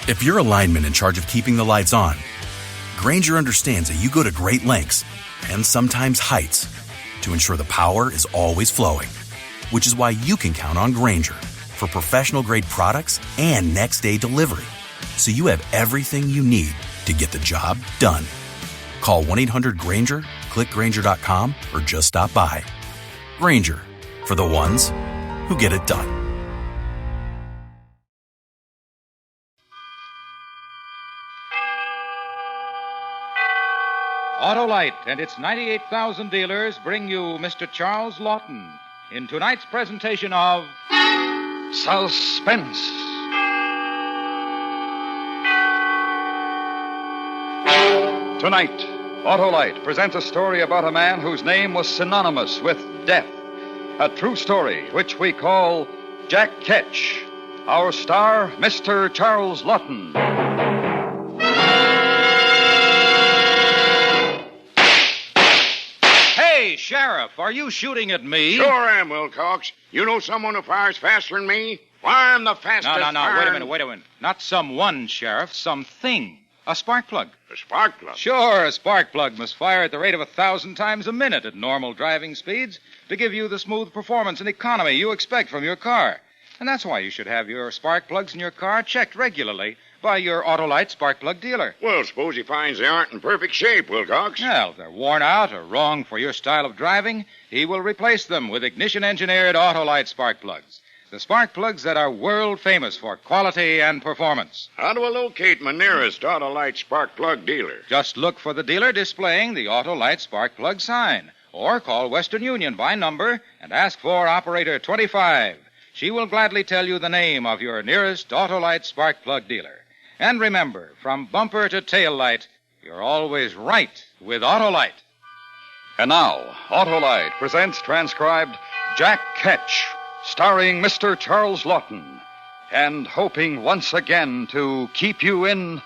If you're a lineman in charge of keeping the lights on, Grainger understands that you go to great lengths, and sometimes heights, to ensure the power is always flowing. Which is why you can count on Grainger for professional-grade products and next-day delivery. So you have everything you need to get the job done. Call 1-800-GRAINGER, click Grainger.com, or just stop by. Grainger, for the ones who get it done. Autolite and its 98,000 dealers bring you Mr. Charles Lawton in tonight's presentation of Suspense. Tonight, Autolite presents a story about a man whose name was synonymous with death. A true story which we call Jack Ketch. Our star, Mr. Charles Lawton. Hey, Sheriff, are you shooting at me? Sure am, Wilcox. You know someone who fires faster than me? Why, I'm the fastest. No. Wait a minute. Not someone, Sheriff. Something. A spark plug. A spark plug? Sure, a spark plug must fire at the rate of 1,000 times a minute at normal driving speeds to give you the smooth performance and economy you expect from your car. And that's why you should have your spark plugs in your car checked regularly by your Autolite spark plug dealer. Well, suppose he finds they aren't in perfect shape, Wilcox. Well, if they're worn out or wrong for your style of driving, he will replace them with ignition-engineered Autolite spark plugs. The spark plugs that are world famous for quality and performance. How do I locate my nearest Autolite spark plug dealer? Just look for the dealer displaying the Autolite spark plug sign, or call Western Union by number and ask for Operator 25. She will gladly tell you the name of your nearest Autolite spark plug dealer. And remember, from bumper to tail light, you're always right with Autolite. And now, Autolite presents transcribed Jack Ketch, starring Mr. Charles Lawton, and hoping once again to keep you in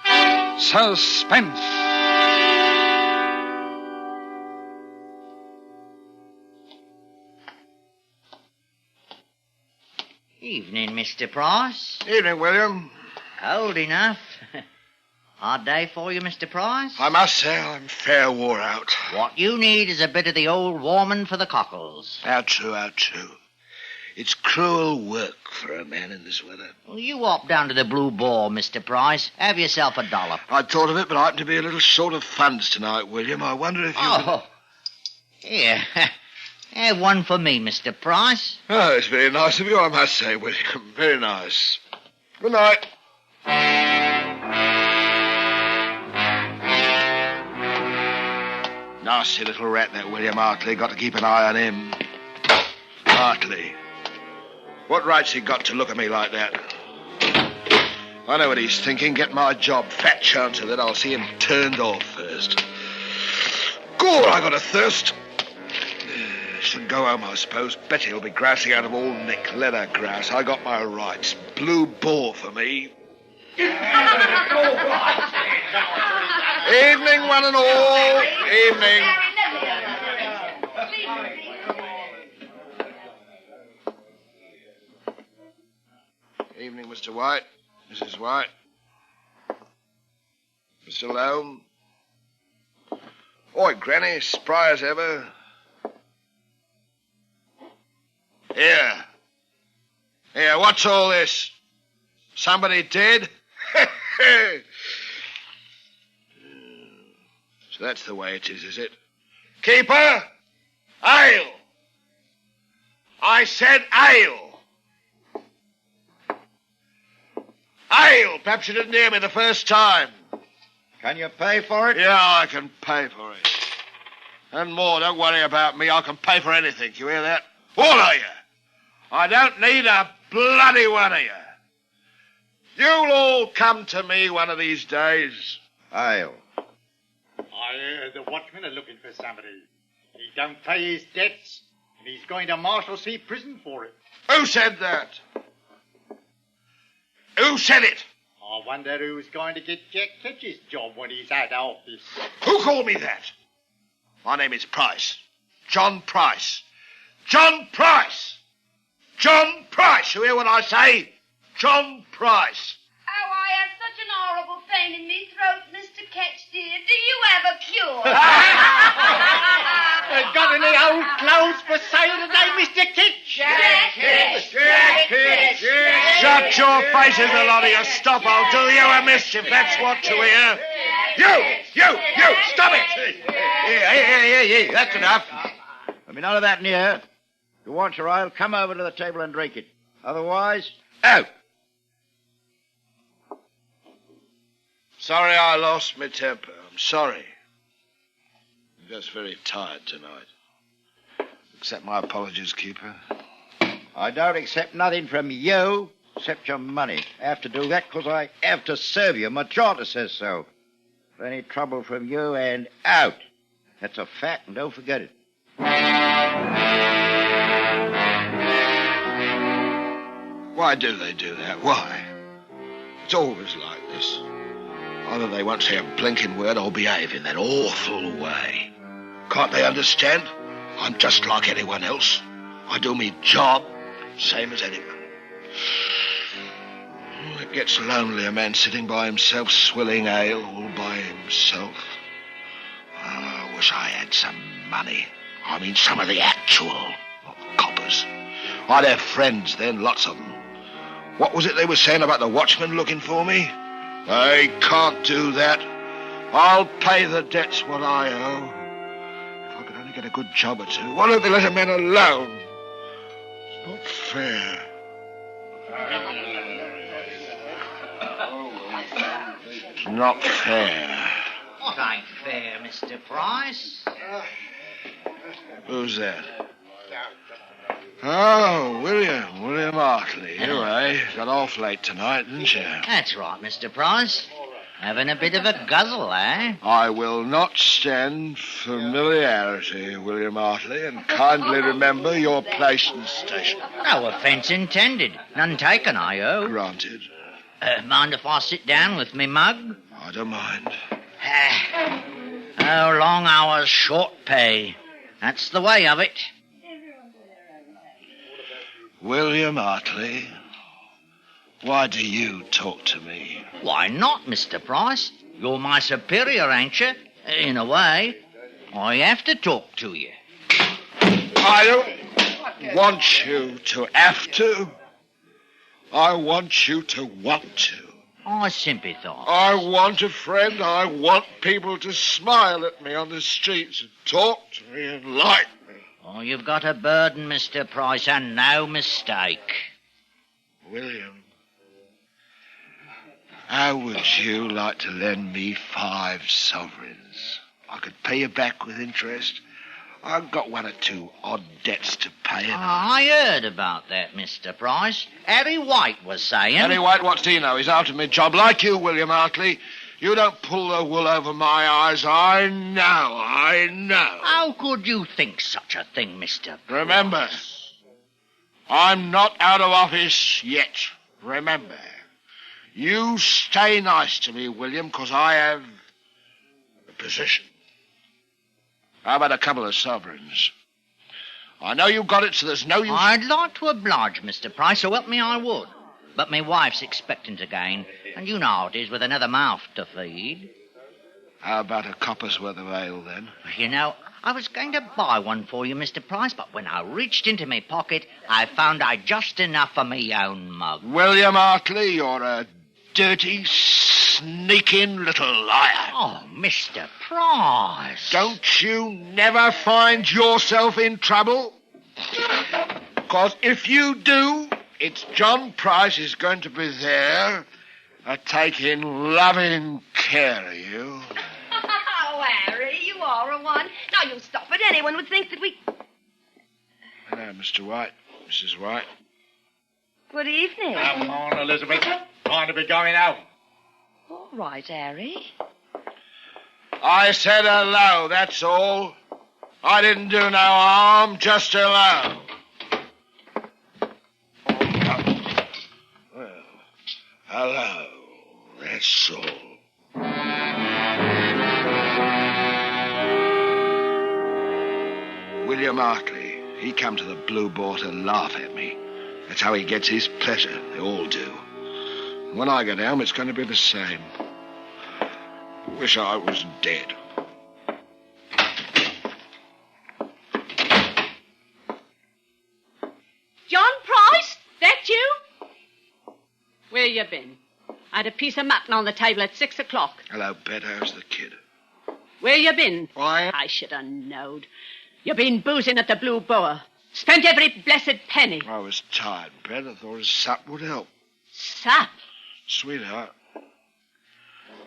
suspense. Evening, Mr. Price. Evening, William. Cold enough. Hard day for you, Mr. Price? I must say I'm fair wore out. What you need is a bit of the old warming for the cockles. How true. It's cruel work for a man in this weather. Well, you hop down to the Blue Ball, Mr. Price. Have yourself a dollop. I'd thought of it, but I happen to be a little short of funds tonight, William. I wonder if you... Oh, here. Have one for me, Mr. Price. Oh, it's very nice of you, I must say, William. Very nice. Good night. Nasty little rat, that William Hartley. Got to keep an eye on him. Hartley. What right's he got to look at me like that? I know what he's thinking. Get my job. Fat chance of it. I'll see him turned off first. God, I got a thirst. Should go home, I suppose. Betty'll be grousing out of all Nick leather grass. I got my rights. Blue Ball for me. Evening, one and all. Evening. Evening, Mr. White. Mrs. White. Mr. Loam. Oi, Granny, spry as ever. Here, what's all this? Somebody dead? So that's the way it is it? Keeper! Ale! I said ale! Ale! Perhaps you didn't hear me the first time. Can you pay for it? Yeah, I can pay for it. And more, don't worry about me. I can pay for anything. You hear that? All of you. I don't need a bloody one of you. You'll all come to me one of these days. Ale. The watchman is looking for somebody. He don't pay his debts, and he's going to Marshalsea prison for it. Who said that? Who said it? I wonder who's going to get Jack Ketch's job when he's out of office. Who called me that? My name is Price. John Price. John Price! John Price! You hear what I say? John Price. Oh, I had such an pain in me throat, Mr. Ketch, dear. Do you have a cure? Got any old clothes for sale today, Mr. Ketch? Shut your faces, a lot of you. Stop, I'll do you a mischief. That's what to hear. You, stop it. Here, that's enough. There'll be none of that in here. If you want your ale, come over to the table and drink it. Otherwise, out. Sorry I lost my temper. I'm sorry. I'm just very tired tonight. Accept my apologies, Keeper. I don't accept nothing from you except your money. I have to do that because I have to serve you. My charter says so. If any trouble from you, and out. That's a fact, and don't forget it. Why do they do that? Why? It's always like this. Either they won't say a blinking word or behave in that awful way. Can't they understand? I'm just like anyone else. I do me job, same as anyone. It gets lonely, a man sitting by himself, swilling ale all by himself. I wish I had some money. I mean, some of the actual, not coppers. I'd have friends then, lots of them. What was it they were saying about the watchman looking for me? They can't do that. I'll pay the debts what I owe. If I could only get a good job or two. Why don't they let a man alone? It's not fair. It's not fair. What ain't fair, Mr. Price? Who's that? Oh, William Hartley. You, got off late tonight, didn't you? That's right, Mr. Price. Having a bit of a guzzle, eh? I will not stand familiarity, William Hartley, and kindly remember your place and station. No offence intended. None taken, I owe. Granted. Mind if I sit down with me mug? I don't mind. Oh, long hours, short pay. That's the way of it. William Hartley, why do you talk to me? Why not, Mr. Price? You're my superior, ain't you? In a way. I have to talk to you. I don't want you to have to. I want you to want to. I sympathise. I want a friend. I want people to smile at me on the streets and talk to me and like me. Oh, you've got a burden, Mr. Price, and no mistake. William, how would you like to lend me 5 sovereigns? I could pay you back with interest. I've got 1 or 2 odd debts to pay. I heard about that, Mr. Price. Harry White was saying... Harry White, what's he know? He's out of my job like you, William Hartley. You don't pull the wool over my eyes. I know. How could you think such a thing, Mr. Price? Remember, I'm not out of office yet. Remember. You stay nice to me, William, because I have a position. How about a couple of sovereigns? I know you've got it, so there's no use... I'd like to oblige, Mr. Price, so help me I would. But my wife's expectant again, and you know how it is with another mouth to feed. How about a copper's worth of ale, then? You know, I was going to buy one for you, Mr. Price, but when I reached into my pocket, I found I'd just enough for me own mug. William Hartley, you're a dirty, sneaking little liar. Oh, Mr. Price. Don't you never find yourself in trouble? Because if you do, it's John Price is going to be there, taking loving care of you. Oh, Harry, you are a one. Now, you stop it. Anyone would think that we... Hello, Mr. White. Mrs. White. Good evening. Come on, Elizabeth. Time to be going out. All right, Harry. I said hello, that's all. I didn't do no harm, just hello. Well, hello, that's all. William Hartley, he come to the Blue Boar to laugh at me. That's how he gets his pleasure. They all do. When I get home, it's going to be the same. wish I was dead. John Price, that you? Where you been? I had a piece of mutton on the table at 6 o'clock. Hello, Bet. How's the kid? Where you been? Why? I should have knowed. You been boozing at the Blue Boa. Spent every blessed penny. I was tired, Bet. I thought a sup would help. Sup? Sweetheart,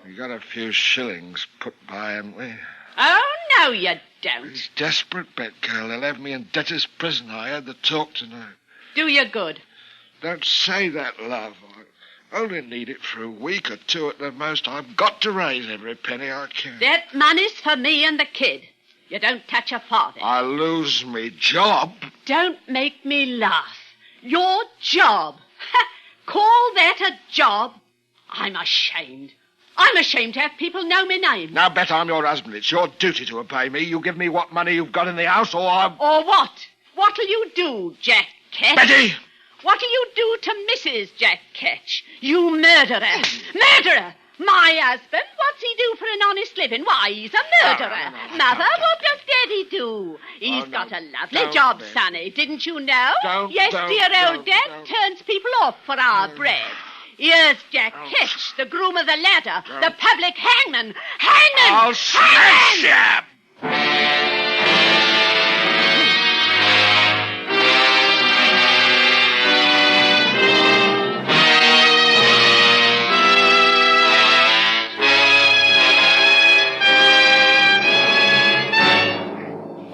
we got a few shillings put by, haven't we? Oh, no, you don't. He's desperate, Bet, girl. They'll have me in debtor's prison. I had the talk tonight. Do you good. Don't say that, love. I only need it for a week or two at the most. I've got to raise every penny I can. That money's for me and the kid. You don't touch a farthing. I lose me job. Don't make me laugh. Your job. Call that a job? I'm ashamed. I'm ashamed to have people know my name. Now, Bet, I'm your husband. It's your duty to obey me. You give me what money you've got in the house, or I'm... Or what? What'll you do, Jack Ketch? Betty! What'll you do to Mrs. Jack Ketch? You murderer! Murderer! My husband? What's he do for an honest living? Why, he's a murderer. Mother, what does Daddy do? He's got a lovely job, Sonny. Didn't you know? Yes, dear old Dad turns people off for our bread. Here's Jack Ketch, the groom of the ladder, the public hangman. Hangman! I'll smash you!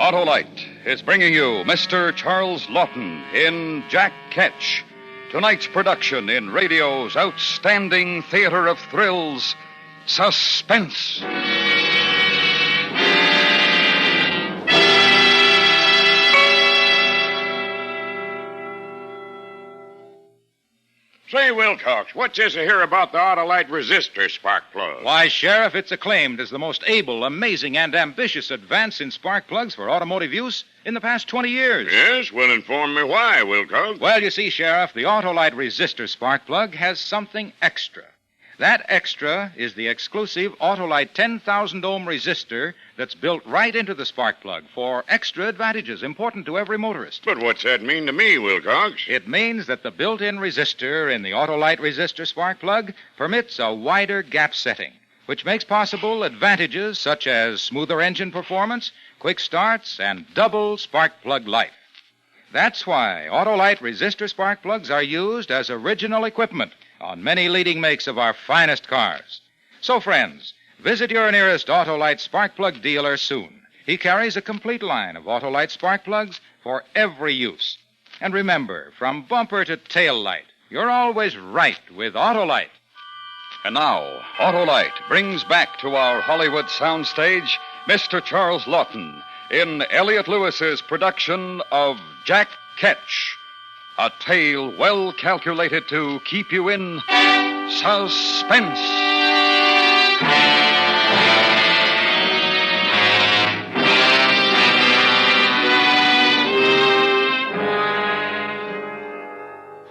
Autolite is bringing you Mr. Charles Lawton in Jack Ketch. Tonight's production in radio's outstanding theater of thrills, Suspense. Say, Wilcox, what's this I hear about the Autolite resistor spark plug? Why, Sheriff, it's acclaimed as the most able, amazing, and ambitious advance in spark plugs for automotive use in the past 20 years. Yes? Well, inform me why, Wilcox. Well, you see, Sheriff, the Autolite resistor spark plug has something extra. That extra is the exclusive Autolite 10,000 ohm resistor that's built right into the spark plug for extra advantages important to every motorist. But what's that mean to me, Wilcox? It means that the built-in resistor in the Autolite resistor spark plug permits a wider gap setting, which makes possible advantages such as smoother engine performance, quick starts, and double spark plug life. That's why Autolite resistor spark plugs are used as original equipment on many leading makes of our finest cars. So, friends, visit your nearest Autolite spark plug dealer soon. He carries a complete line of Autolite spark plugs for every use. And remember, from bumper to tail light, you're always right with Autolite. And now, Autolite brings back to our Hollywood soundstage Mr. Charles Lawton in Elliot Lewis's production of Jack Ketch, a tale well calculated to keep you in suspense.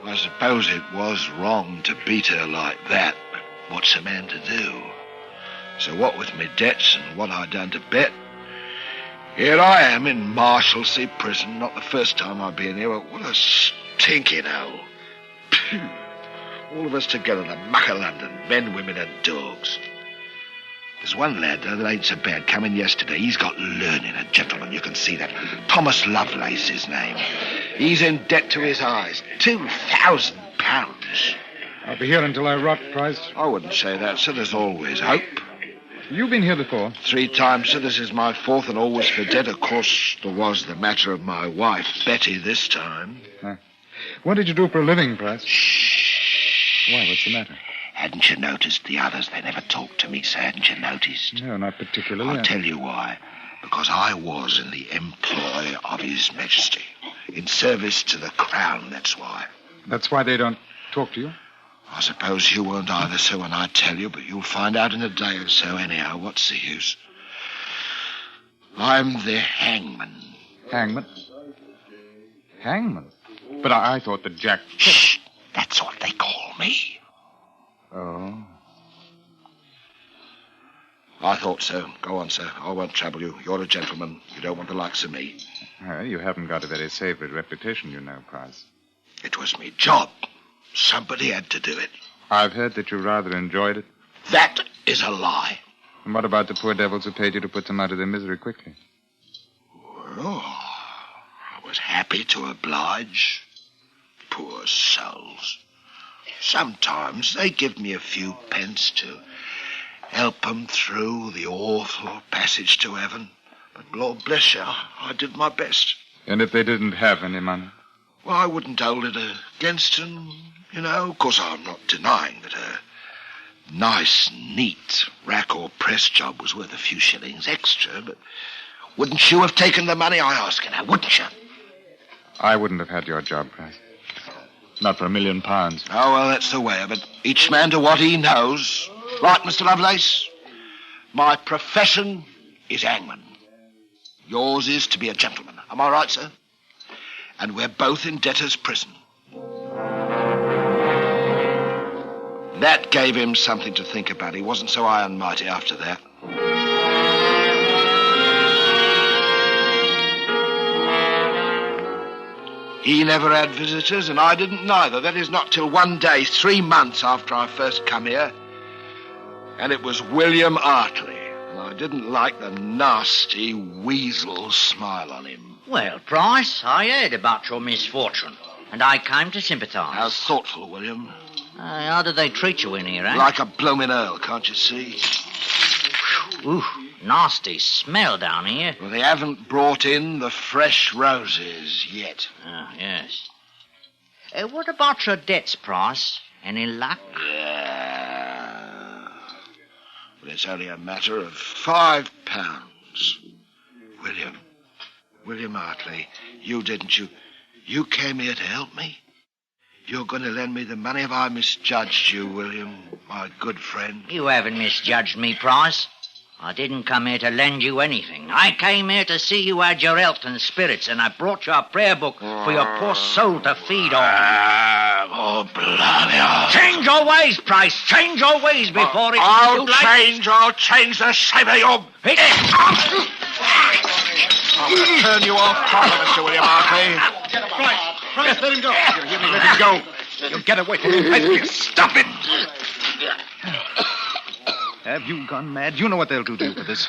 I suppose it was wrong to beat her like that, but what's a man to do? So what with me debts and what I done to Bet, here I am in Marshalsea prison. Not the first time I've been here, but what a stinking hole. Phew. All of us together, the muck of London, men, women, and dogs. There's one lad that ain't so bad coming yesterday. He's got learning, a gentleman, you can see that. Thomas Lovelace, his name. He's in debt to his eyes. £2,000. I'll be here until I rot, Price. I wouldn't say that, sir. There's always hope. You've been here before? 3 times, sir. This is my 4th and always for debt. Of course, there was the matter of my wife, Betty, this time. What did you do for a living, Price? Shh. Why, what's the matter? Hadn't you noticed the others? They never talked to me, sir. Hadn't you noticed? No, not particularly. I'll tell you why. Because I was in the employ of His Majesty. In service to the Crown, that's why. That's why they don't talk to you? I suppose you won't either, sir, when I tell you, but you'll find out in a day or so anyhow. What's the use? I'm the hangman. Hangman? Hangman? But I thought that Jack... Shh! That's what they call me. Oh. I thought so. Go on, sir. I won't trouble you. You're a gentleman. You don't want the likes of me. Well, you haven't got a very savory reputation, you know, Price. It was me job. Somebody had to do it. I've heard that you rather enjoyed it. That is a lie. And what about the poor devils who paid you to put them out of their misery quickly? Well, I was happy to oblige. Poor souls. Sometimes they give me a few pence to help them through the awful passage to heaven. But Lord bless you, I did my best. And if they didn't have any money? Well, I wouldn't hold it against them, you know. Of course, I'm not denying that a nice, neat rack or press job was worth a few shillings extra, but wouldn't you have taken the money, I ask you now, wouldn't you? I wouldn't have had your job, Price. Not for £1 million. Oh, well, that's the way of it. Each man to what he knows. Right, Mr. Lovelace? My profession is hangman. Yours is to be a gentleman. Am I right, sir? And we're both in debtor's prison. That gave him something to think about. He wasn't so high and mighty after that. He never had visitors, and I didn't neither. That is not till one day, 3 months after I first come here. And it was William Hartley. And I didn't like the nasty weasel smile on him. Well, Price, I heard about your misfortune, and I came to sympathise. How thoughtful, William. How did they treat you in here, eh? Like a bloomin' earl, can't you see? Ooh, nasty smell down here. Well, they haven't brought in the fresh roses yet. Oh, yes. What about your debts, Price? Any luck? Yeah. Well, it's only a matter of £5. William Hartley, you didn't you? You came here to help me? You're going to lend me the money? Have I misjudged you, William, my good friend? You haven't misjudged me, Price. I didn't come here to lend you anything. I came here to see you had your health and spirits, and I brought you a prayer book for your poor soul to feed on. Oh, bloody hell. Change your ways, Price. Change your ways before it's I'll too late. I'll change the shape of your... I'm going to turn you off proper, Mr. William Hartley. Price, let him go. You hear me? Let him go. You'll get away from him. Stop it. Have you gone mad? You know what they'll do to you for this.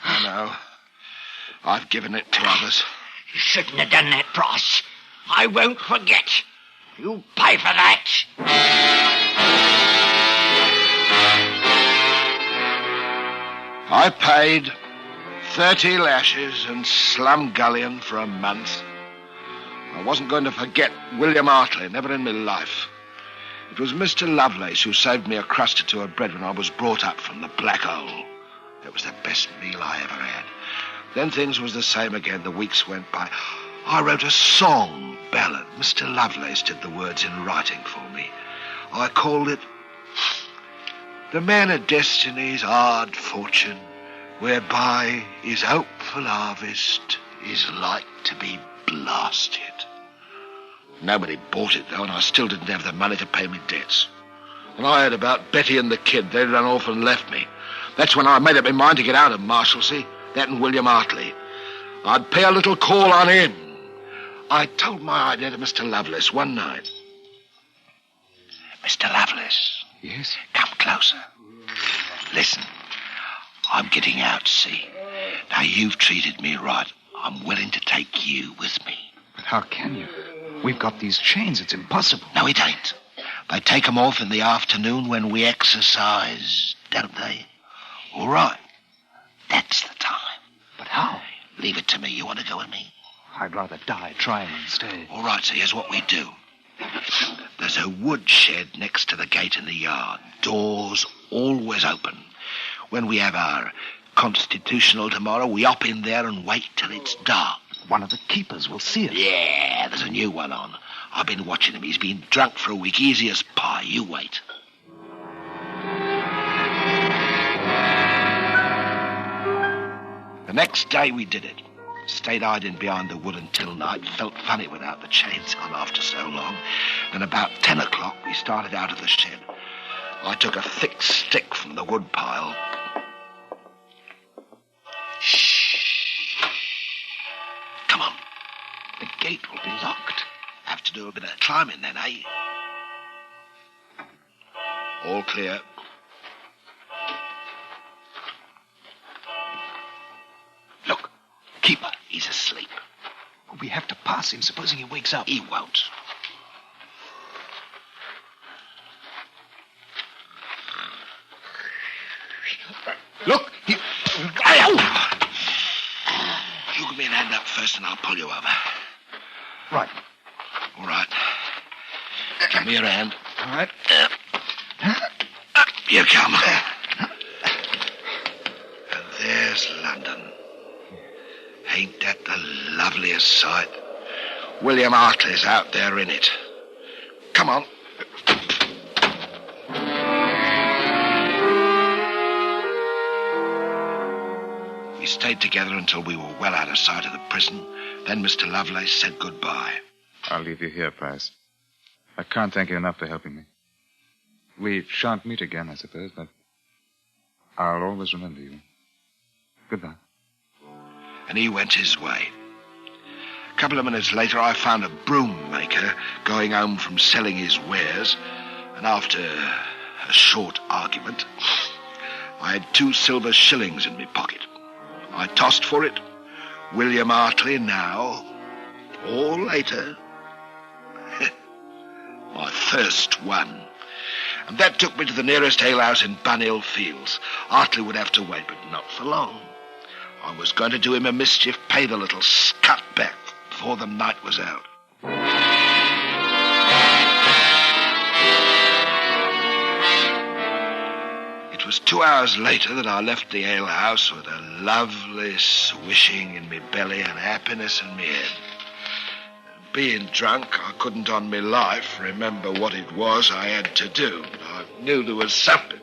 I know. I've given it to others. You shouldn't have done that, Price. I won't forget. You'll pay for that. I paid 30 lashes and slumgullion for a month. I wasn't going to forget William Hartley, never in my life. It was Mr. Lovelace who saved me a crust or two of bread when I was brought up from the black hole. It was the best meal I ever had. Then things was the same again. The weeks went by. I wrote a song ballad. Mr. Lovelace did the words in writing for me. I called it The Man of Destiny's Hard Fortune, whereby his hopeful harvest is like to be blasted. Nobody bought it, though, and I still didn't have the money to pay me debts. And I heard about Betty and the kid. They'd run off and left me. That's when I made up my mind to get out of Marshalsea. That and William Hartley. I'd pay a little call on him. I told my idea to Mr. Lovelace one night. Mr. Lovelace. Yes? Come closer. Listen. I'm getting out, see? Now, you've treated me right. I'm willing to take you with me. But how can you? We've got these chains. It's impossible. No, it ain't. They take 'em off in the afternoon when we exercise, don't they? All right. That's the time. But how? Leave it to me. You want to go with me? I'd rather die trying than stay. All right, so here's what we do. There's a wood shed next to the gate in the yard. Doors always open. When we have our constitutional tomorrow, we hop in there and wait till it's dark. One of the keepers will see us. Yeah, there's a new one on. I've been watching him. He's been drunk for a week, easy as pie. You wait. The next day we did it. Stayed hiding behind the wood until night. Felt funny without the chains on after so long. Then about 10 o'clock we started out of the shed. I took a thick stick from the woodpile. Shh. Come on. The gate will be locked. Have to do a bit of climbing then, eh? All clear. Look, keeper, he's asleep. We have to pass him, supposing he wakes up. He won't. Look! You give me an hand up first and I'll pull you over. Right. All right. Give me your hand. All right. Up you come. And there's London. Ain't that the loveliest sight? William Hartley's out there in it. Come on. We stayed together until we were well out of sight of the prison. Then Mr. Lovelace said goodbye. I'll leave you here, Price. I can't thank you enough for helping me. We shan't meet again, I suppose, but I'll always remember you. Goodbye. And he went his way. A couple of minutes later, I found a broom maker going home from selling his wares, and after a short argument, I had 2 silver shillings in my pocket. I tossed for it. William Hartley now, or later. My first one. And that took me to the nearest alehouse in Bunhill Fields. Hartley would have to wait, but not for long. I was going to do him a mischief, pay the little scut back before the night was out. It was 2 hours later that I left the alehouse with a lovely swishing in me belly and happiness in me head. Being drunk, I couldn't on me life remember what it was I had to do. I knew there was something.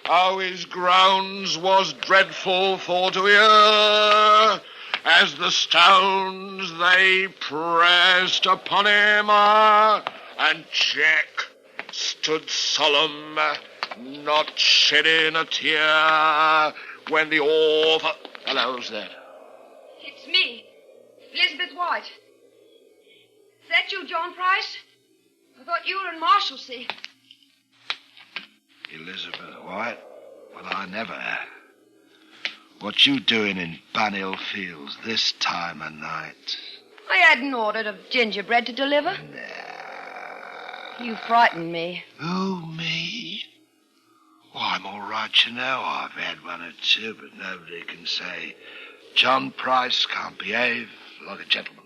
How his groans was dreadful for to hear, as the stones they pressed upon him, and Jack stood solemn, not shedding a tear, when the awful... Hello, who's that? It's me, Elizabeth White. Is that you, John Price? I thought you were in Marshalsea. Elizabeth White? Well, I never. What you doing in Bunhill Fields this time of night? I had an order of gingerbread to deliver. You frightened me. Who, me? Why, I'm all right, you know. I've had 1 or 2, but nobody can say John Price can't behave like a gentleman.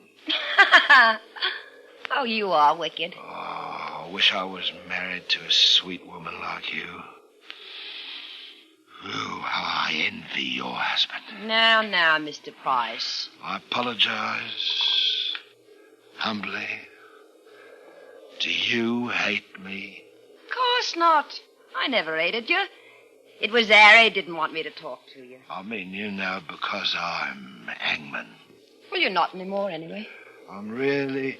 Oh, you are wicked. Oh, I wish I was married to a sweet woman like you. Ooh, how I envy your husband. Now, Mr. Price. I apologize. Humbly. Do you hate me? Of course not. I never hated you. It was Harry didn't want me to talk to you. I mean, you know, because I'm hangman. Well, you're not anymore, anyway. I'm really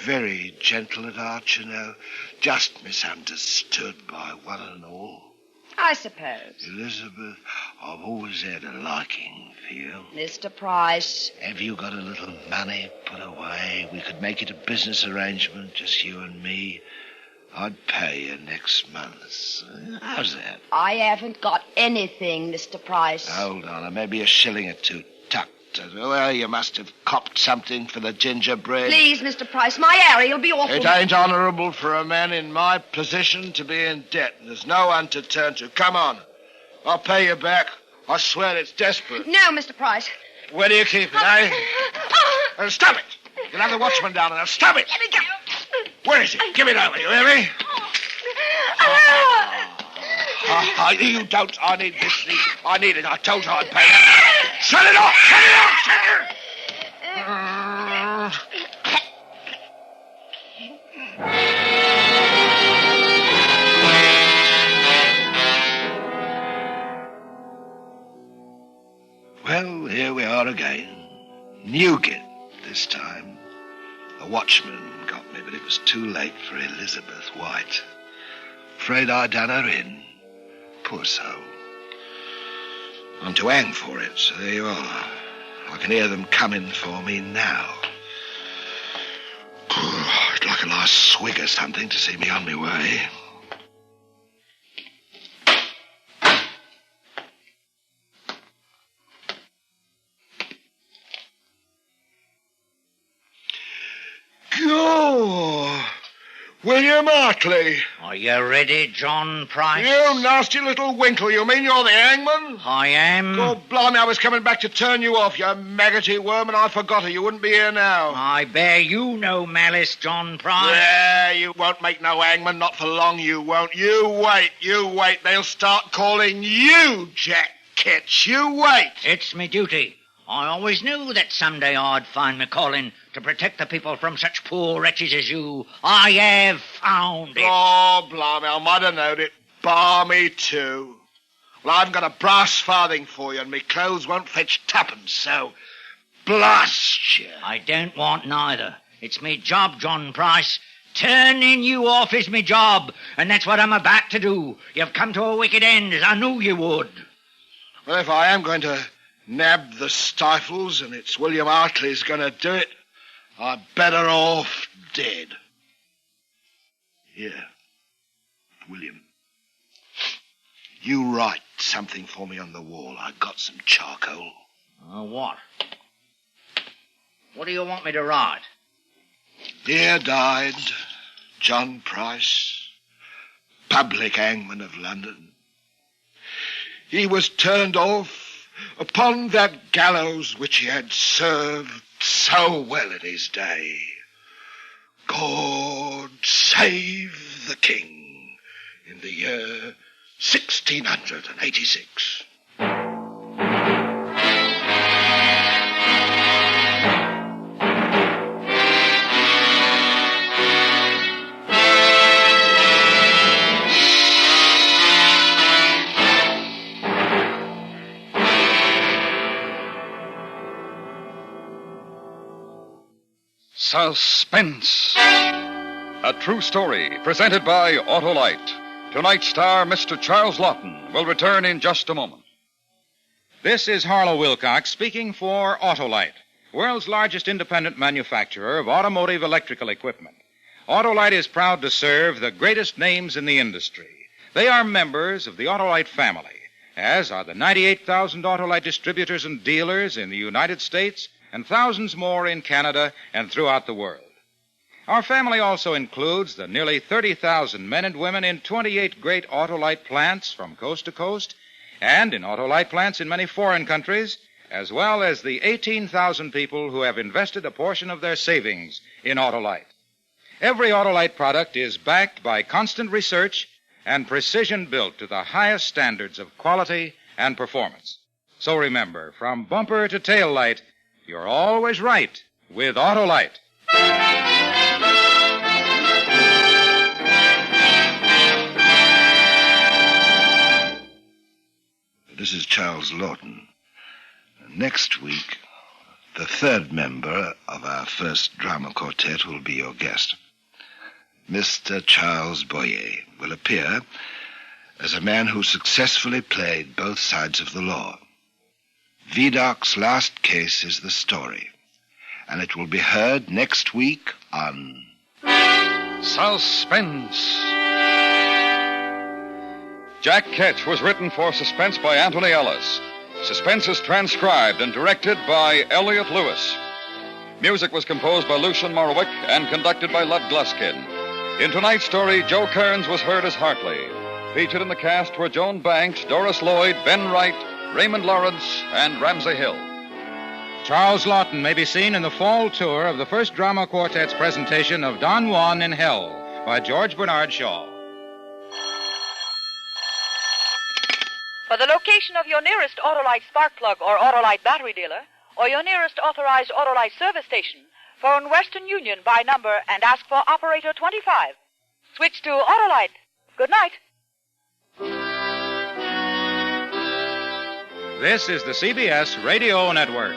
very gentle at heart, you know. Just misunderstood by one and all. I suppose. Elizabeth, I've always had a liking for you. Mr. Price. Have you got a little money put away? We could make it a business arrangement, just you and me. I'd pay you next month. How's that? I haven't got anything, Mr. Price. Hold on, maybe a shilling or 2 tucked. Well, you must have copped something for the gingerbread. Please, Mr. Price, my Harry'll be awful. It ain't honourable for a man in my position to be in debt. There's no one to turn to. Come on. I'll pay you back. I swear it's desperate. No, Mr. Price. Where do you keep it, eh? Stop it! You'll have the watchman down there. Stop it! Let me go. Where is it? Give it over, you hear me? You don't. I need this. I need it. I told you I'd pay it. Shut it off! Shut it off! Shut it! Well, here we are again. Newgate this time. The watchman got me, but it was too late for Elizabeth White. Afraid I done her in. Poor soul. I'm to hang for it, so there you are. I can hear them coming for me now. I'd like a last swig or something to see me on my way. Go! William Hartley. Are you ready, John Price? You nasty little winkle. You mean you're the hangman? I am. God blimey, I was coming back to turn you off, you maggoty worm, and I forgot her. You wouldn't be here now. I bear you no malice, John Price. Yeah, you won't make no hangman. Not for long, you won't. You wait. They'll start calling you Jack Ketch. You wait. It's me duty. I always knew that someday I'd find me calling to protect the people from such poor wretches as you. I have found it. Oh, blimey, I might have known it. Balmy, too. Well, I haven't got a brass farthing for you, and me clothes won't fetch tuppence, so blast you. I don't want neither. It's me job, John Price. Turning you off is me job, and that's what I'm about to do. You've come to a wicked end, as I knew you would. Well, if I am going to nab the stifles, and it's William Hartley's going to do it, I'm better off dead. Here, William. You write something for me on the wall. I got some charcoal. What? What do you want me to write? Here died John Price, public hangman of London. He was turned off upon that gallows which he had served so well in his day. God save the king in the year 1686. Suspense. A true story presented by Autolite. Tonight's star, Mr. Charles Lawton, will return in just a moment. This is Harlow Wilcox speaking for Autolite, world's largest independent manufacturer of automotive electrical equipment. Autolite is proud to serve the greatest names in the industry. They are members of the Autolite family, as are the 98,000 Autolite distributors and dealers in the United States and thousands more in Canada and throughout the world. Our family also includes the nearly 30,000 men and women in 28 great Autolite plants from coast to coast, and in Autolite plants in many foreign countries, as well as the 18,000 people who have invested a portion of their savings in Autolite. Every Autolite product is backed by constant research and precision built to the highest standards of quality and performance. So remember, from bumper to tail light, you're always right with Autolite. This is Charles Lawton. Next week, the third member of our first drama quartet will be your guest. Mr. Charles Boyer will appear as a man who successfully played both sides of the law. Vidocq's last case is the story, and it will be heard next week on Suspense. Jack Ketch was written for Suspense by Anthony Ellis. Suspense is transcribed and directed by Elliot Lewis. Music was composed by Lucille Ball and conducted by Lud Gluskin. In tonight's story, Joe Kearns was heard as Hartley. Featured in the cast were Joan Banks, Doris Lloyd, Ben Wright, Raymond Lawrence, and Ramsey Hill. Charles Lawton may be seen in the fall tour of the first drama quartet's presentation of Don Juan in Hell by George Bernard Shaw. For the location of your nearest Autolite spark plug or Autolite battery dealer, or your nearest authorized Autolite service station, phone Western Union by number and ask for operator 25. Switch to Autolite. Good night. This is the CBS Radio Network.